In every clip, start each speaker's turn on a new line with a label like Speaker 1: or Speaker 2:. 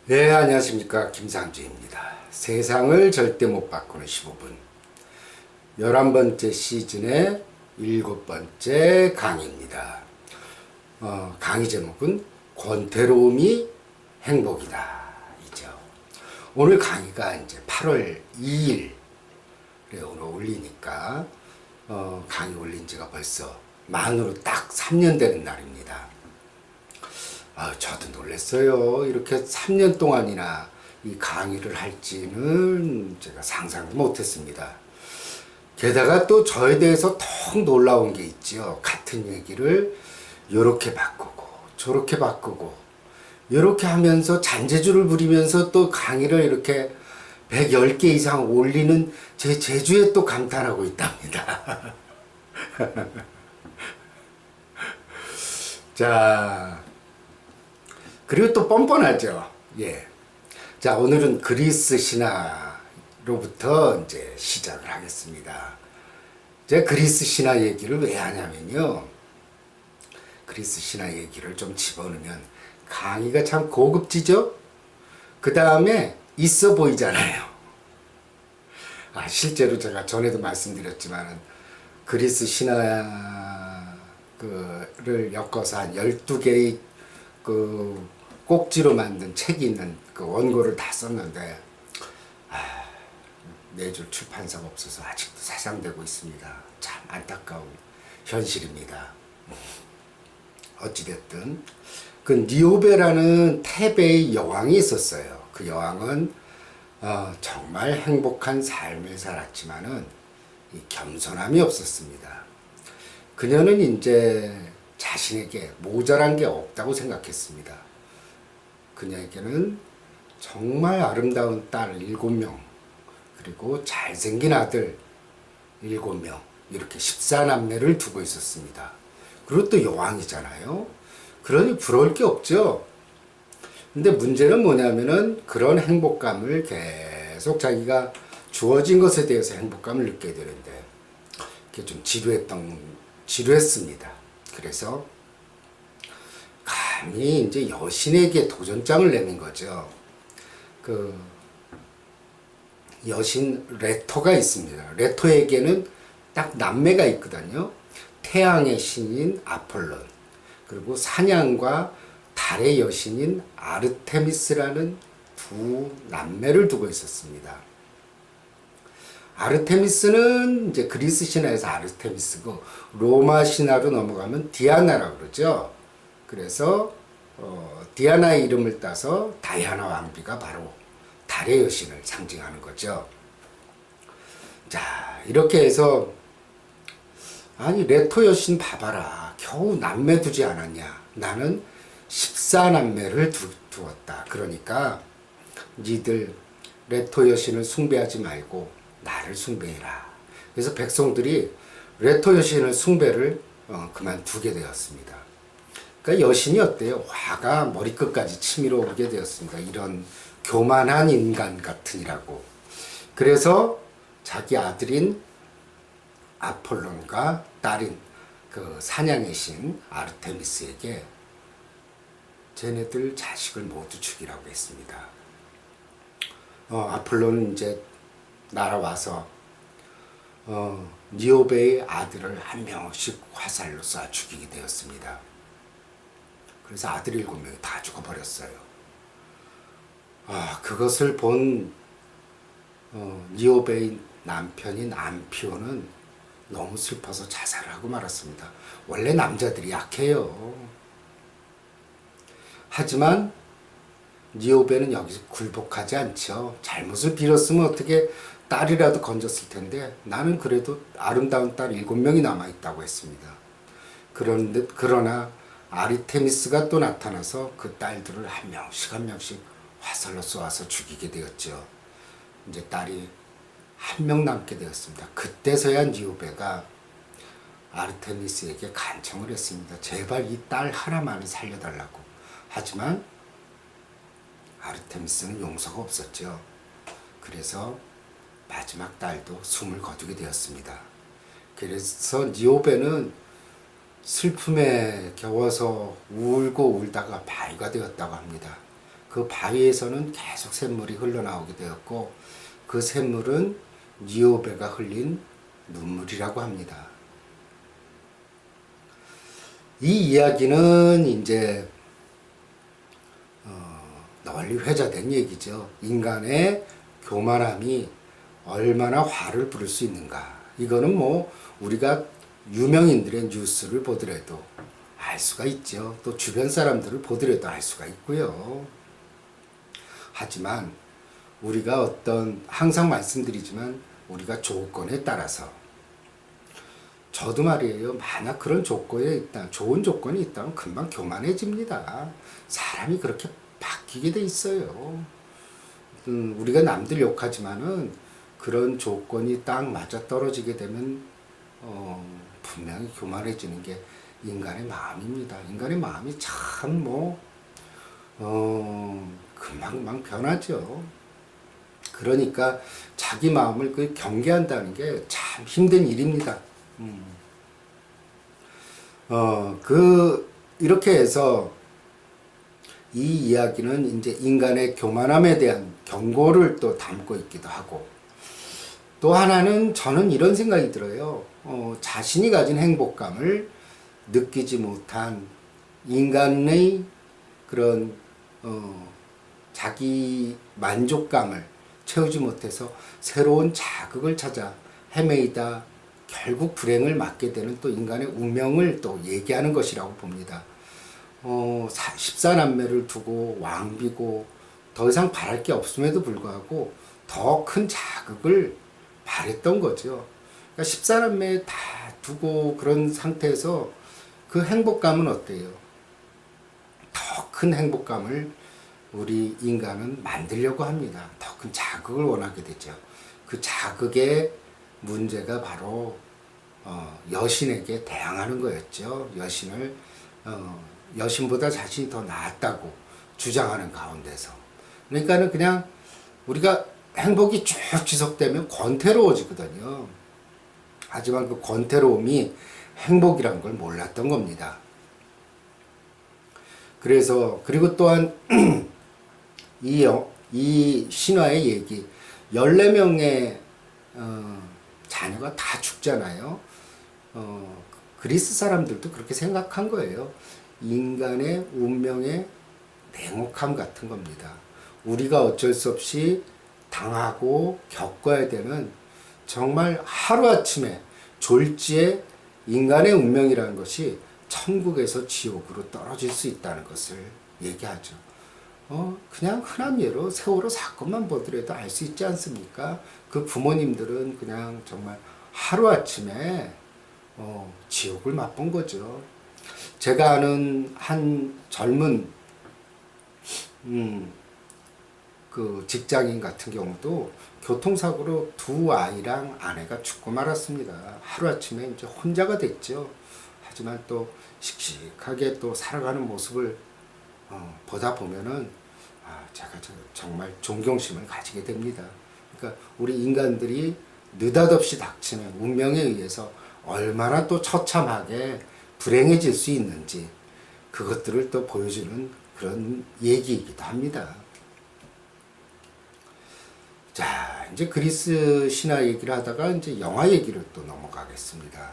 Speaker 1: 네, 안녕하십니까. 김상주입니다. 세상을 절대 못 바꾸는 15분. 11번째 시즌의 7번째 강의입니다. 강의 제목은 권태로움이 행복이다. 이죠. 오늘 강의가 이제 8월 2일에 오늘 올리니까, 강의 올린 지가 벌써 만으로 딱 3년 되는 날입니다. 저도 놀랐어요. 이렇게 3년 동안이나 이 강의를 할지는 제가 상상도 못했습니다. 게다가 또 저에 대해서 더 놀라운 게 있죠. 같은 얘기를 이렇게 바꾸고 저렇게 바꾸고 이렇게 하면서 잔재주를 부리면서 또 강의를 이렇게 110개 이상 올리는 제 재주에 또 감탄하고 있답니다. 자, 그리고 또 뻔뻔하죠. 예. 자, 오늘은 그리스 신화로부터 이제 시작을 하겠습니다. 제가 그리스 신화 얘기를 왜 하냐면요. 그리스 신화 얘기를 좀 집어넣으면 강의가 참 고급지죠? 그 다음에 있어 보이잖아요. 실제로 제가 전에도 말씀드렸지만은 그리스 신화를 엮어서 한 12개의 그 꼭지로 만든 책이 있는 그 원고를 다 썼는데 내줄 출판사가 없어서 아직도 사상되고 있습니다. 참 안타까운 현실입니다. 어찌됐든 그 니오베라는 테베의 여왕이 있었어요. 그 여왕은 정말 행복한 삶을 살았지만은 이 겸손함이 없었습니다. 그녀는 이제 자신에게 모자란 게 없다고 생각했습니다. 그녀에게는 정말 아름다운 딸 7명, 그리고 잘생긴 아들 7명, 이렇게 14남매를 두고 있었습니다. 그리고 또 여왕이잖아요. 그러니 부러울 게 없죠. 근데 문제는 뭐냐면은 그런 행복감을 계속 자기가 주어진 것에 대해서 행복감을 느끼게 되는데 그게 좀 지루했습니다. 그래서 감히 이제 여신에게 도전장을 내민 거죠. 그 여신 레토가 있습니다. 레토에게는 딱 남매가 있거든요. 태양의 신인 아폴론, 그리고 사냥과 달의 여신인 아르테미스라는 두 남매를 두고 있었습니다. 아르테미스는 이제 그리스 신화에서 아르테미스고 로마 신화로 넘어가면 디아나라고 그러죠. 그래서 디아나의 이름을 따서 다이아나 왕비가 바로 달의 여신을 상징하는 거죠. 자, 이렇게 해서 아니 레토 여신 봐봐라. 겨우 남매 두지 않았냐. 나는 14남매를 두었다. 그러니까 니들 레토 여신을 숭배하지 말고 나를 숭배해라. 그래서 백성들이 레토 여신을 숭배를 그만두게 되었습니다. 그러니까 여신이 어때요? 화가 머리끝까지 치밀어 오르게 되었습니다. 이런 교만한 인간 같으니라고. 그래서 자기 아들인 아폴론과 딸인 그 사냥의 신 아르테미스에게 쟤네들 자식을 모두 죽이라고 했습니다. 아폴론은 이제 날아와서 니오베의 아들을 한 명씩 화살로 쏴 죽이게 되었습니다. 그래서 아들 7명이 다 죽어버렸어요. 그것을 본 니오베의 남편인 암피오는 너무 슬퍼서 자살을 하고 말았습니다. 원래 남자들이 약해요. 하지만 니오베는 여기서 굴복하지 않죠. 잘못을 빌었으면 어떻게 딸이라도 건졌을 텐데 나는 그래도 아름다운 딸 7명이 남아있다고 했습니다. 그러나 아르테미스가 또 나타나서 그 딸들을 한 명씩 화살로 쏘아서 죽이게 되었죠. 이제 딸이 한 명 남게 되었습니다. 그때서야 니오베가 아르테미스에게 간청을 했습니다. 제발 이 딸 하나만을 살려달라고. 하지만 아르테미스는 용서가 없었죠. 그래서 마지막 딸도 숨을 거두게 되었습니다. 그래서 니오베는 슬픔에 겨워서 울고 울다가 발가 되었다고 합니다. 그 바위에서는 계속 샘물이 흘러나오게 되었고 그 샘물은 니오베가 흘린 눈물이라고 합니다. 이 이야기는 이제 널리 회자된 얘기죠. 인간의 교만함이 얼마나 화를 부를 수 있는가. 이거는 뭐 우리가 유명인들의 뉴스를 보더라도 알 수가 있죠. 또 주변 사람들을 보더라도 알 수가 있고요. 하지만 우리가 항상 말씀드리지만 우리가 조건에 따라서 저도 말이에요. 만약 그런 좋은 조건이 있다면 금방 교만해집니다. 사람이 그렇게 바뀌게 돼 있어요. 우리가 남들 욕하지만은 그런 조건이 딱 맞아 떨어지게 되면 분명히 교만해지는 게 인간의 마음입니다. 인간의 마음이 참 금방 변하죠. 그러니까 자기 마음을 경계한다는 게 참 힘든 일입니다. 이렇게 해서 이 이야기는 이제 인간의 교만함에 대한 경고를 또 담고 있기도 하고, 또 하나는 저는 이런 생각이 들어요. 자신이 가진 행복감을 느끼지 못한 인간의 그런 자기 만족감을 채우지 못해서 새로운 자극을 찾아 헤매이다 결국 불행을 맞게 되는 또 인간의 운명을 또 얘기하는 것이라고 봅니다. 14남매를 두고 왕비고 더 이상 바랄 게 없음에도 불구하고 더 큰 자극을 바랬던 거죠. 그러니까 14남매 다 두고 그런 상태에서 그 행복감은 어때요? 더 큰 행복감을 우리 인간은 만들려고 합니다. 더 큰 자극을 원하게 되죠. 그 자극의 문제가 바로 여신에게 대항하는 거였죠. 여신보다 자신이 더 낫다고 주장하는 가운데서. 그러니까는 그냥 우리가 행복이 쭉 지속되면 권태로워지거든요. 하지만 그 권태로움이 행복이란 걸 몰랐던 겁니다. 그리고 또한 이 신화의 얘기, 14명의 자녀가 다 죽잖아요. 그리스 사람들도 그렇게 생각한 거예요. 인간의 운명의 냉혹함 같은 겁니다. 우리가 어쩔 수 없이 당하고 겪어야 되는 정말 하루아침에 졸지에 인간의 운명이라는 것이 천국에서 지옥으로 떨어질 수 있다는 것을 얘기하죠. 그냥 흔한 예로 세월호 사건만 보더라도 알 수 있지 않습니까? 그 부모님들은 그냥 정말 하루아침에 지옥을 맛본 거죠. 제가 아는 한 젊은 그 직장인 같은 경우도 교통사고로 두 아이랑 아내가 죽고 말았습니다. 하루아침에 이제 혼자가 됐죠. 하지만 또 씩씩하게 또 살아가는 모습을 보다 보면은 제가 정말 존경심을 가지게 됩니다. 그러니까 우리 인간들이 느닷없이 닥치는 운명에 의해서 얼마나 또 처참하게 불행해질 수 있는지 그것들을 또 보여주는 그런 얘기이기도 합니다. 자, 이제 그리스 신화 얘기를 하다가 이제 영화 얘기를 또 넘어가겠습니다.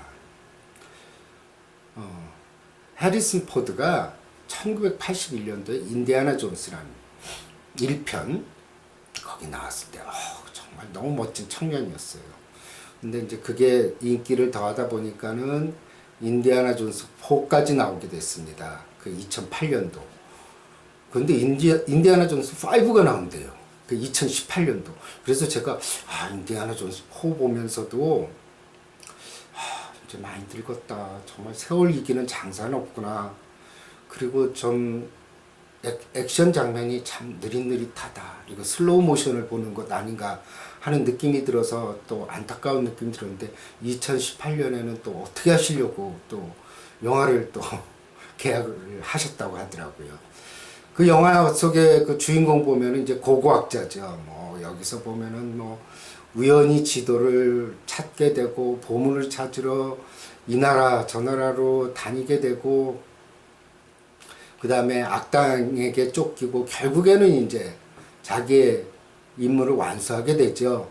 Speaker 1: 해리슨 포드가 1981년도에 인디아나 존스라는 1편 거기 나왔을 때 정말 너무 멋진 청년이었어요. 근데 이제 그게 인기를 더하다 보니까는 인디아나 존스 4까지 나오게 됐습니다. 그 2008년도. 근데 인디아나 존스 5가 나온대요. 그 2018년도. 그래서 제가 인디아나 존스 4 보면서도 이제 많이 늙었다. 정말 세월 이기는 장사는 없구나. 그리고 좀 액션 장면이 참 느릿느릿하다. 그리고 슬로우 모션을 보는 것 아닌가 하는 느낌이 들어서 또 안타까운 느낌이 들었는데 2018년에는 또 어떻게 하시려고 또 영화를 또 계약을 하셨다고 하더라고요. 그 영화 속에 그 주인공 보면은 이제 고고학자죠. 여기서 보면은 우연히 지도를 찾게 되고 보물을 찾으러 이 나라 저 나라로 다니게 되고 그 다음에 악당에게 쫓기고 결국에는 이제 자기의 임무를 완수하게 되죠.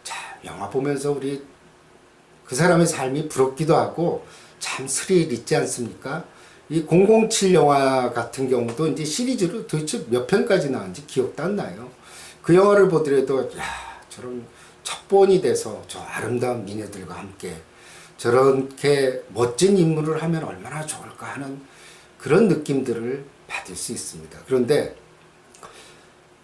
Speaker 1: 자, 영화 보면서 우리 그 사람의 삶이 부럽기도 하고 참 스릴 있지 않습니까? 이 007 영화 같은 경우도 이제 시리즈로 도대체 몇 편까지 나왔는지 기억도 안 나요. 그 영화를 보더라도 야, 저런 첩보원이 돼서 저 아름다운 미녀들과 함께 저렇게 멋진 임무를 하면 얼마나 좋을까 하는 그런 느낌들을 받을 수 있습니다. 그런데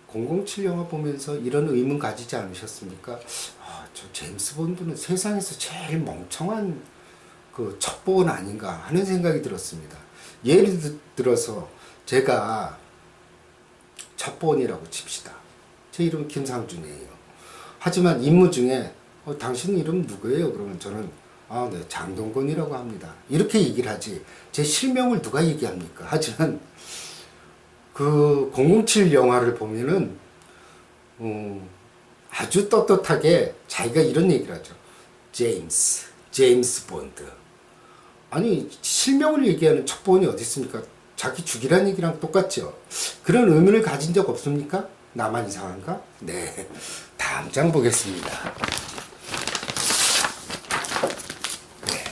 Speaker 1: 007 영화 보면서 이런 의문 가지지 않으셨습니까? 아, 저 제임스 본드는 세상에서 제일 멍청한 그 첩보원 아닌가 하는 생각이 들었습니다. 예를 들어서 제가 첩보원이라고 칩시다. 제 이름은 김상준이에요. 하지만 임무 중에 당신 이름 누구예요? 그러면 저는 네, 장동건이라고 합니다. 이렇게 얘기를 하지. 제 실명을 누가 얘기합니까? 하지만 그 007 영화를 보면은 아주 떳떳하게 자기가 이런 얘기를 하죠. 제임스 본드. 아니 실명을 얘기하는 첩보원이 어디 있습니까? 자기 죽이란 얘기랑 똑같죠. 그런 의문을 가진 적 없습니까? 나만 이상한가? 네, 다음 장 보겠습니다. 네.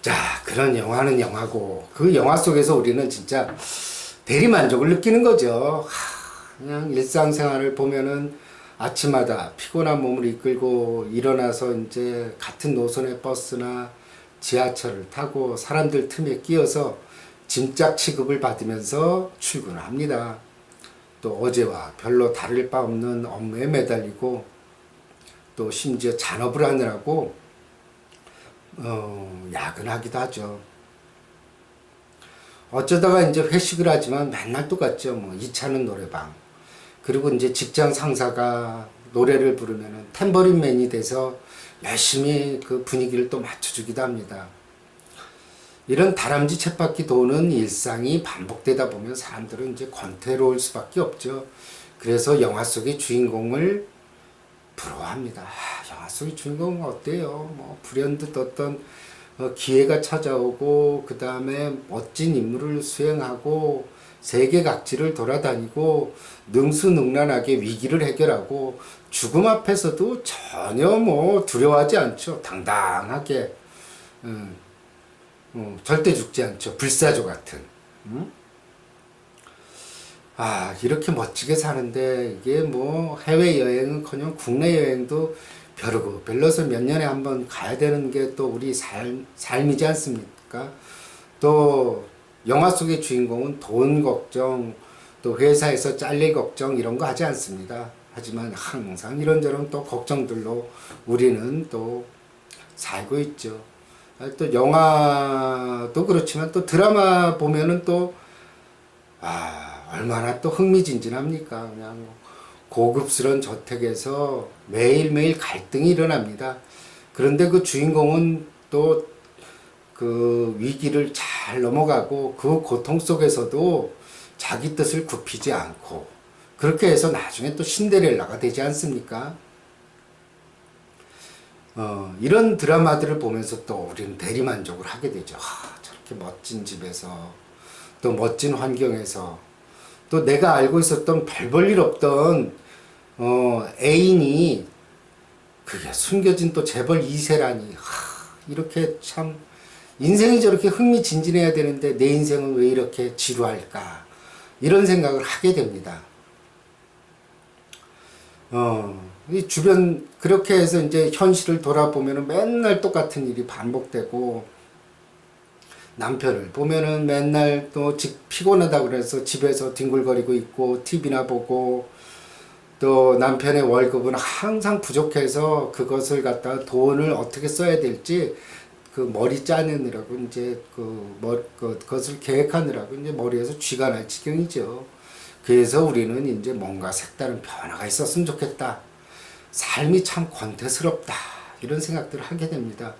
Speaker 1: 자, 그런 영화는 영화고 그 영화 속에서 우리는 진짜 대리만족을 느끼는 거죠. 그냥 일상생활을 보면은 아침마다 피곤한 몸을 이끌고 일어나서 이제 같은 노선의 버스나 지하철을 타고 사람들 틈에 끼어서 짐짝 취급을 받으면서 출근을 합니다. 또 어제와 별로 다를 바 없는 업무에 매달리고 또 심지어 잔업을 하느라고 야근하기도 하죠. 어쩌다가 이제 회식을 하지만 맨날 똑같죠. 뭐 2차는 노래방. 그리고 이제 직장 상사가 노래를 부르면은 탬버린맨이 돼서 열심히 그 분위기를 또 맞춰주기도 합니다. 이런 다람쥐 쳇바퀴 도는 일상이 반복되다 보면 사람들은 이제 권태로울 수밖에 없죠. 그래서 영화 속의 주인공을 부러워합니다. 영화 속의 주인공은 어때요? 뭐 불현듯 어떤 기회가 찾아오고 그 다음에 멋진 임무를 수행하고 세계 각지를 돌아다니고 능수능란하게 위기를 해결하고 죽음 앞에서도 전혀 뭐 두려워하지 않죠. 당당하게 절대 죽지 않죠. 불사조 같은. 이렇게 멋지게 사는데 이게 뭐 해외여행은커녕 국내 여행도 벼르고 별로서 몇 년에 한번 가야 되는 게 또 우리 삶이지 않습니까? 또 영화 속의 주인공은 돈 걱정, 또 회사에서 잘릴 걱정 이런 거 하지 않습니다. 하지만 항상 이런저런 또 걱정들로 우리는 또 살고 있죠. 또 영화도 그렇지만 또 드라마 보면은 또 얼마나 또 흥미진진합니까? 그냥 고급스러운 저택에서 매일매일 갈등이 일어납니다. 그런데 그 주인공은 또 그 위기를 잘 넘어가고 그 고통 속에서도 자기 뜻을 굽히지 않고 그렇게 해서 나중에 또 신데렐라가 되지 않습니까? 이런 드라마들을 보면서 또 우리는 대리만족을 하게 되죠. 저렇게 멋진 집에서 또 멋진 환경에서 또 내가 알고 있었던 별 볼 일 없던 애인이 그게 숨겨진 또 재벌 2세라니 이렇게 참 인생이 저렇게 흥미진진해야 되는데 내 인생은 왜 이렇게 지루할까 이런 생각을 하게 됩니다. 이 주변 그렇게 해서 이제 현실을 돌아보면은 맨날 똑같은 일이 반복되고 남편을 보면은 맨날 또 피곤하다 그래서 집에서 뒹굴거리고 있고 TV나 보고 또 남편의 월급은 항상 부족해서 그것을 갖다 돈을 어떻게 써야 될지 그 머리 짜내느라고 이제 그것을 계획하느라고 이제 머리에서 쥐가 날 지경이죠. 그래서 우리는 이제 뭔가 색다른 변화가 있었으면 좋겠다. 삶이 참 권태스럽다. 이런 생각들을 하게 됩니다.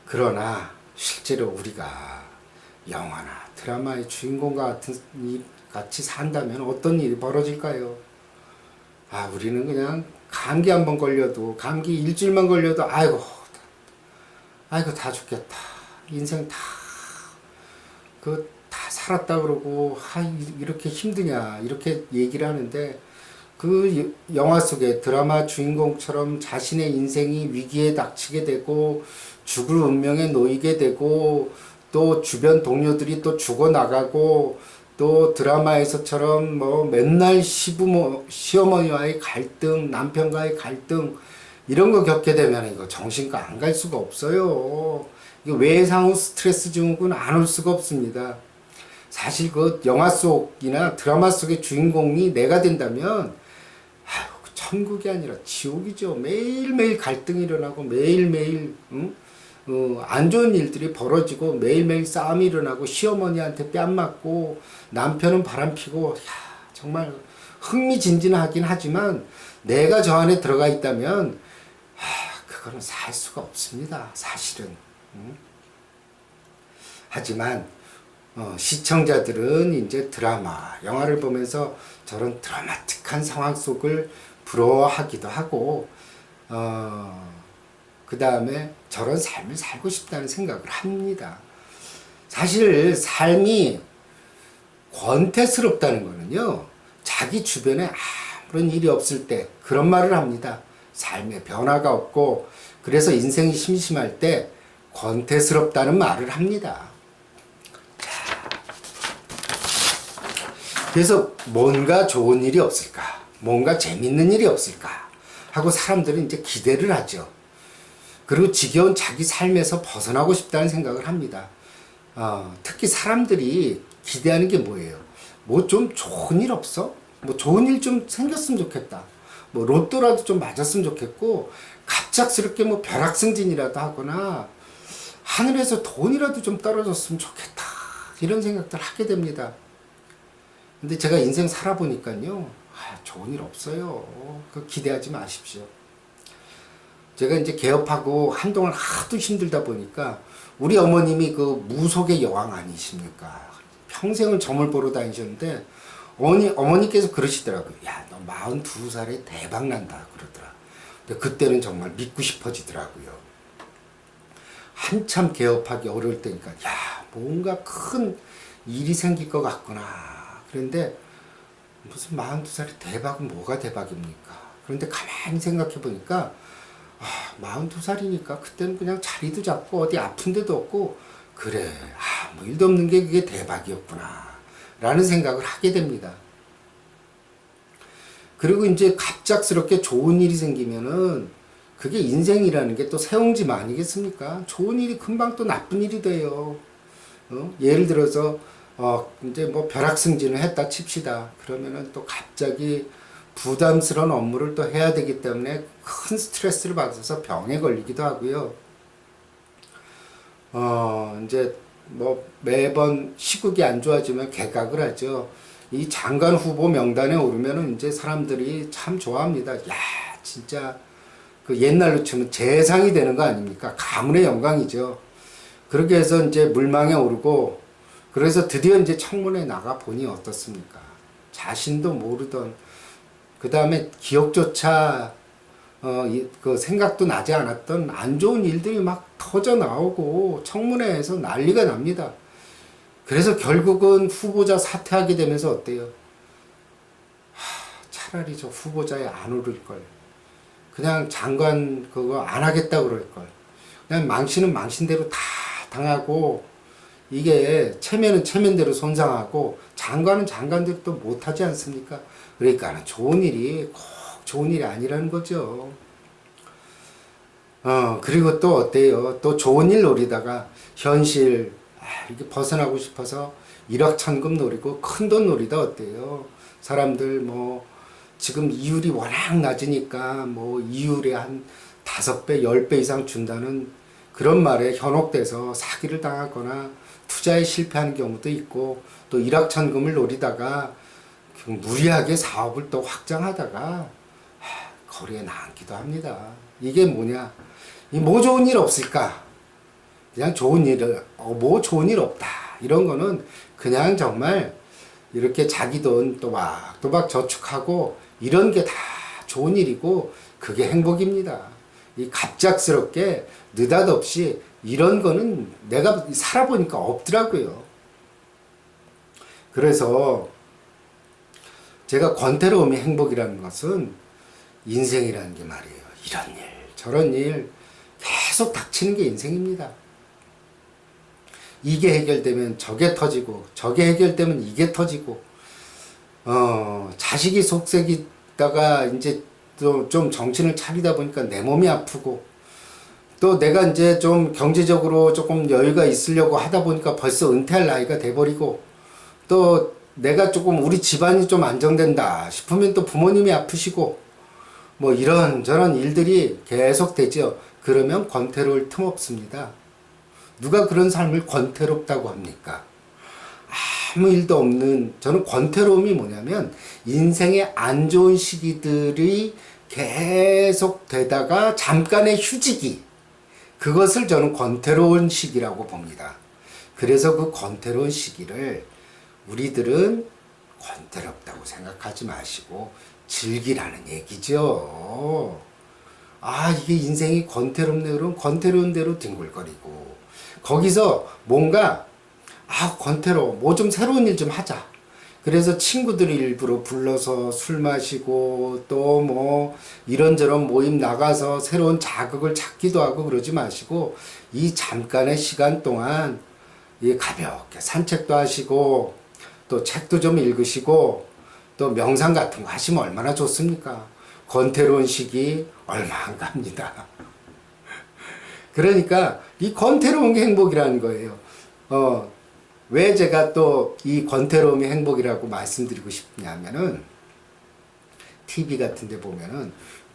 Speaker 1: 그러나 실제로 우리가 영화나 드라마의 주인공과 같이 산다면 어떤 일이 벌어질까요? 우리는 그냥 감기 한번 걸려도 감기 일주일만 걸려도 아이고 다 죽겠다 인생 다 살았다 그러고, 이렇게 힘드냐, 이렇게 얘기를 하는데, 그 영화 속에 드라마 주인공처럼 자신의 인생이 위기에 닥치게 되고, 죽을 운명에 놓이게 되고, 또 주변 동료들이 또 죽어나가고, 또 드라마에서처럼 뭐 맨날 시부모, 시어머니와의 갈등, 남편과의 갈등, 이런 거 겪게 되면 이거 정신과 안 갈 수가 없어요. 이거 외상후 스트레스 증후군 안 올 수가 없습니다. 사실 그 영화 속이나 드라마 속의 주인공이 내가 된다면, 천국이 아니라 지옥이죠. 매일매일 갈등이 일어나고, 매일매일, 안 좋은 일들이 벌어지고, 매일매일 싸움이 일어나고, 시어머니한테 뺨 맞고, 남편은 바람피고, 정말 흥미진진하긴 하지만, 내가 저 안에 들어가 있다면, 그거는 살 수가 없습니다. 사실은. 하지만, 시청자들은 이제 드라마, 영화를 보면서 저런 드라마틱한 상황 속을 부러워하기도 하고, 그 다음에 저런 삶을 살고 싶다는 생각을 합니다. 사실 삶이 권태스럽다는 거는요, 자기 주변에 아무런 일이 없을 때 그런 말을 합니다. 삶에 변화가 없고, 그래서 인생이 심심할 때 권태스럽다는 말을 합니다. 그래서 뭔가 좋은 일이 없을까, 뭔가 재밌는 일이 없을까 하고 사람들은 이제 기대를 하죠. 그리고 지겨운 자기 삶에서 벗어나고 싶다는 생각을 합니다. 특히 사람들이 기대하는 게 뭐예요? 뭐 좀 좋은 일 없어? 뭐 좋은 일 좀 생겼으면 좋겠다. 뭐 로또라도 좀 맞았으면 좋겠고, 갑작스럽게 뭐 벼락승진이라도 하거나 하늘에서 돈이라도 좀 떨어졌으면 좋겠다. 이런 생각들 하게 됩니다. 근데 제가 인생 살아보니까요, 좋은 일 없어요. 그 기대하지 마십시오. 제가 이제 개업하고 한동안 하도 힘들다 보니까, 우리 어머님이 그 무속의 여왕 아니십니까? 평생을 점을 보러 다니셨는데, 어머니께서 그러시더라고요. 야, 너 42살에 대박 난다. 그러더라. 근데 그때는 정말 믿고 싶어지더라고요. 한참 개업하기 어려울 때니까, 야, 뭔가 큰 일이 생길 것 같구나. 그런데 무슨 42살에 대박은 뭐가 대박입니까? 그런데 가만히 생각해 보니까, 42살이니까 그때는 그냥 자리도 잡고 어디 아픈 데도 없고, 그래, 뭐 일도 없는 게 그게 대박이었구나 라는 생각을 하게 됩니다. 그리고 이제 갑작스럽게 좋은 일이 생기면은, 그게 인생이라는 게 또 세옹지마 아니겠습니까? 좋은 일이 금방 또 나쁜 일이 돼요. 예를 들어서 이제 뭐 벼락승진을 했다 칩시다. 그러면은 또 갑자기 부담스러운 업무를 또 해야 되기 때문에 큰 스트레스를 받아서 병에 걸리기도 하고요. 이제 뭐 매번 시국이 안 좋아지면 개각을 하죠. 이 장관 후보 명단에 오르면은 이제 사람들이 참 좋아합니다. 야, 진짜 그 옛날로 치면 재상이 되는 거 아닙니까? 가문의 영광이죠. 그렇게 해서 이제 물망에 오르고, 그래서 드디어 이제 청문회 나가 보니 어떻습니까? 자신도 모르던, 그 다음에 기억조차 그 생각도 나지 않았던 안 좋은 일들이 막 터져 나오고 청문회에서 난리가 납니다. 그래서 결국은 후보자 사퇴하게 되면서 어때요? 차라리 저 후보자에 안 오를 걸. 그냥 장관 그거 안 하겠다 그럴 걸. 그냥 망신은 망신대로 다 당하고, 이게 체면은 체면대로 손상하고, 장관은 장관대로 또 못하지 않습니까? 그러니까 좋은 일이 꼭 좋은 일이 아니라는 거죠. 그리고 또 어때요? 또 좋은 일 노리다가 현실 이렇게 벗어나고 싶어서 일확천금 노리고 큰 돈 노리다 어때요? 사람들 뭐 지금 이율이 워낙 낮으니까 뭐 이율에 한 5배, 10배 이상 준다는 그런 말에 현혹돼서 사기를 당하거나 투자에 실패하는 경우도 있고, 또 일확천금을 노리다가 무리하게 사업을 또 확장하다가 거리에 나앉기도 합니다. 이게 뭐냐? 뭐 좋은 일 없을까? 그냥 좋은 일을, 뭐 좋은 일 없다. 이런 거는 그냥 정말 이렇게 자기 돈 또박또박 저축하고 이런 게 다 좋은 일이고, 그게 행복입니다. 이 갑작스럽게 느닷없이 이런 거는 내가 살아보니까 없더라고요. 그래서 제가 권태로움이 행복이라는 것은 인생이라는 게 말이에요. 이런 일, 저런 일 계속 닥치는 게 인생입니다. 이게 해결되면 저게 터지고, 저게 해결되면 이게 터지고, 자식이 속썩이다가 이제 또 좀 정신을 차리다 보니까 내 몸이 아프고, 또 내가 이제 좀 경제적으로 조금 여유가 있으려고 하다 보니까 벌써 은퇴할 나이가 돼버리고, 또 내가 조금 우리 집안이 좀 안정된다 싶으면 또 부모님이 아프시고, 뭐 이런저런 일들이 계속 되죠. 그러면 권태로울 틈 없습니다. 누가 그런 삶을 권태롭다고 합니까? 아무 일도 없는, 저는 권태로움이 뭐냐면 인생의 안 좋은 시기들이 계속 되다가 잠깐의 휴지기, 그것을 저는 권태로운 시기라고 봅니다. 그래서 그 권태로운 시기를 우리들은 권태롭다고 생각하지 마시고 즐기라는 얘기죠. 아, 이게 인생이 권태롭네. 그러면 권태로운 대로 뒹굴거리고, 거기서 뭔가, 아, 권태로워. 뭐 좀 새로운 일 좀 하자. 그래서 친구들이 일부러 불러서 술 마시고, 또 뭐, 이런저런 모임 나가서 새로운 자극을 찾기도 하고 그러지 마시고, 이 잠깐의 시간 동안 가볍게 산책도 하시고, 또 책도 좀 읽으시고, 또 명상 같은 거 하시면 얼마나 좋습니까? 권태로운 시기 얼마 안 갑니다. 그러니까 이 권태로운 게 행복이라는 거예요. 왜 제가 또 이 권태로움이 행복이라고 말씀드리고 싶냐면은, TV 같은 데 보면은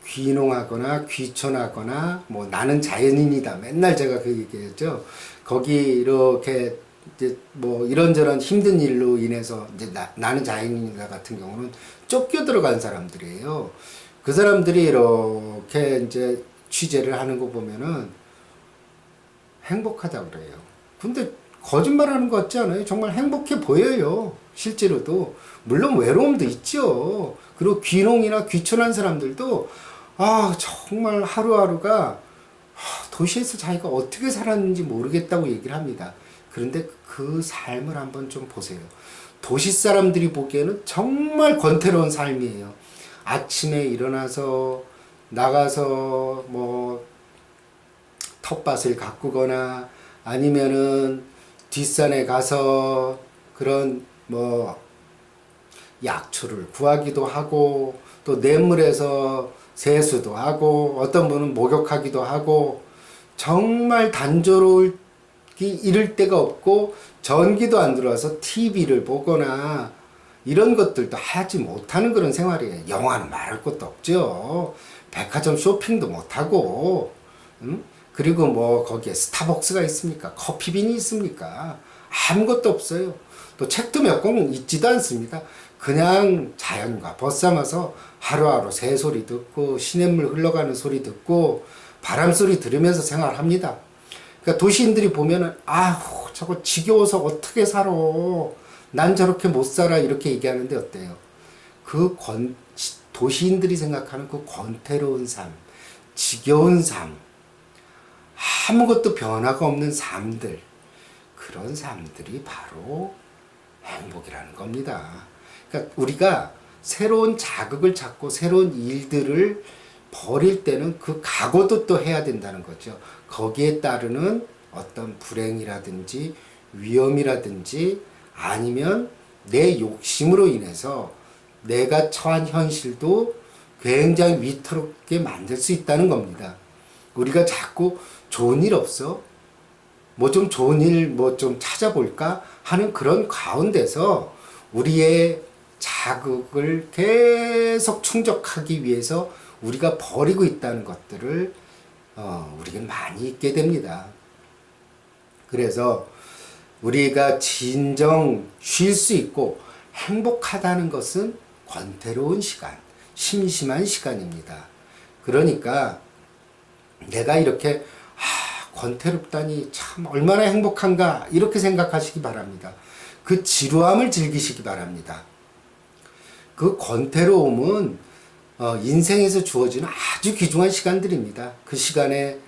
Speaker 1: 귀농하거나 귀촌하거나 뭐 나는 자연인이다, 맨날 제가 그 얘기했죠. 거기 이렇게 이제 뭐 이런저런 힘든 일로 인해서 이제 나는 자연인이다 같은 경우는 쫓겨 들어간 사람들이에요. 그 사람들이 이렇게 이제 취재를 하는 거 보면은 행복하다 그래요. 근데 거짓말하는 것 같지 않아요? 정말 행복해 보여요. 실제로도. 물론 외로움도 있죠. 그리고 귀농이나 귀촌한 사람들도 아, 정말 하루하루가 도시에서 자기가 어떻게 살았는지 모르겠다고 얘기를 합니다. 그런데 그 삶을 한번 좀 보세요. 도시 사람들이 보기에는 정말 권태로운 삶이에요. 아침에 일어나서 나가서 뭐 텃밭을 가꾸거나 아니면은 뒷산에 가서 그런 뭐 약초를 구하기도 하고, 또 냇물에서 세수도 하고, 어떤 분은 목욕하기도 하고, 정말 단조로울 이럴 데가 없고, 전기도 안 들어와서 TV를 보거나 이런 것들도 하지 못하는 그런 생활이에요. 영화는 말할 것도 없죠. 백화점 쇼핑도 못하고, 그리고 뭐 거기에 스타벅스가 있습니까? 커피빈이 있습니까? 아무것도 없어요. 또 책도 몇 권 읽지도 않습니다. 그냥 자연과 벗삼아서 하루하루 새소리 듣고 시냇물 흘러가는 소리 듣고 바람 소리 들으면서 생활합니다. 그러니까 도시인들이 보면은 아우 저거 지겨워서 어떻게 살아, 난 저렇게 못 살아, 이렇게 얘기하는데 어때요? 도시인들이 생각하는 그 권태로운 삶, 지겨운 삶, 아무것도 변화가 없는 삶들, 그런 삶들이 바로 행복이라는 겁니다. 그러니까 우리가 새로운 자극을 찾고 새로운 일들을 벌일 때는 그 각오도 또 해야 된다는 거죠. 거기에 따르는 어떤 불행이라든지 위험이라든지 아니면 내 욕심으로 인해서 내가 처한 현실도 굉장히 위태롭게 만들 수 있다는 겁니다. 우리가 자꾸 좋은 일 없어? 뭐 좀 좋은 일 뭐 좀 찾아볼까 하는 그런 가운데서 우리의 자극을 계속 충족하기 위해서 우리가 버리고 있다는 것들을 우리가 많이 잊게 됩니다. 그래서 우리가 진정 쉴 수 있고 행복하다는 것은 권태로운 시간, 심심한 시간입니다. 그러니까 내가 이렇게 권태롭다니 참 얼마나 행복한가, 이렇게 생각하시기 바랍니다. 그 지루함을 즐기시기 바랍니다. 그 권태로움은 인생에서 주어지는 아주 귀중한 시간들입니다. 그 시간에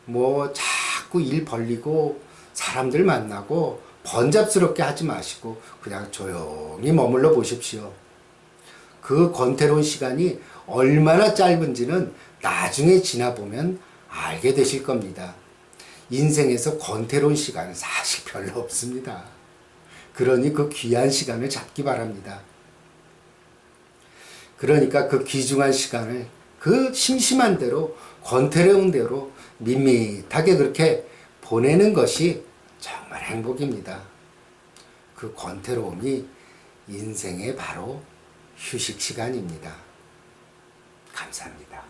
Speaker 1: 뭐 자꾸 자꾸 일 벌리고 사람들 만나고 번잡스럽게 하지 마시고 그냥 조용히 머물러 보십시오. 그 권태로운 시간이 얼마나 짧은지는 나중에 지나보면 알게 되실 겁니다. 인생에서 권태로운 시간은 사실 별로 없습니다. 그러니 그 귀한 시간을 잡기 바랍니다. 그러니까 그 귀중한 시간을 그 심심한 대로 권태로운 대로 밋밋하게 그렇게 보내는 것이 정말 행복입니다. 그 권태로움이 인생의 바로 휴식 시간입니다. 감사합니다.